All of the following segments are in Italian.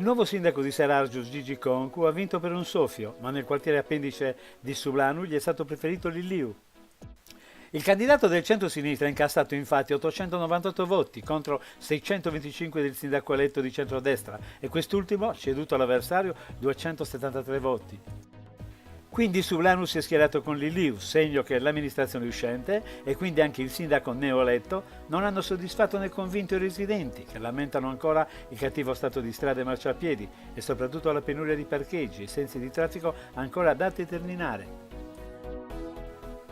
nuovo sindaco di Seragius, Gigi Concu, ha vinto per un soffio, ma nel quartiere appendice di Sublanu gli è stato preferito Liliu. Il candidato del centro-sinistra ha incassato infatti 898 voti contro 625 del sindaco eletto di centrodestra e quest'ultimo ha ceduto all'avversario 273 voti. Quindi Sublanu si è schierato con Liliu, segno che l'amministrazione uscente e quindi anche il sindaco neoeletto non hanno soddisfatto né convinto i residenti, che lamentano ancora il cattivo stato di strade e marciapiedi e soprattutto la penuria di parcheggi e sensi di traffico ancora da determinare.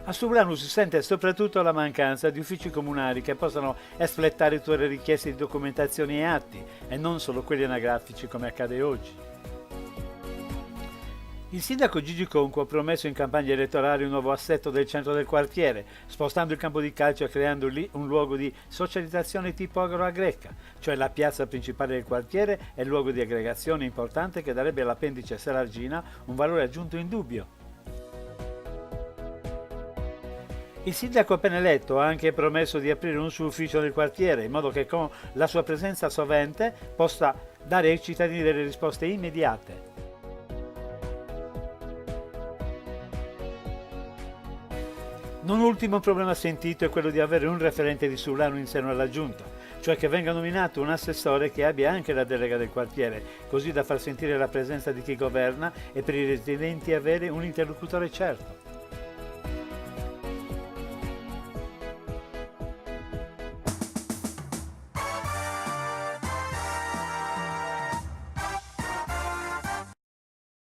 A Sublanu si sente soprattutto la mancanza di uffici comunali che possano espletare tutte le richieste di documentazioni e atti e non solo quelli anagrafici come accade oggi. Il sindaco Gigi Concu ha promesso in campagna elettorale un nuovo assetto del centro del quartiere, spostando il campo di calcio e creando lì un luogo di socializzazione tipo agroagreca, cioè la piazza principale del quartiere è il luogo di aggregazione importante che darebbe all'appendice Serargina un valore aggiunto indubbio. Il sindaco appena eletto ha anche promesso di aprire un suo ufficio nel quartiere, in modo che con la sua presenza sovente possa dare ai cittadini delle risposte immediate. Non ultimo problema sentito è quello di avere un referente di Sublanu in seno alla giunta, cioè che venga nominato un assessore che abbia anche la delega del quartiere, così da far sentire la presenza di chi governa e per i residenti avere un interlocutore certo.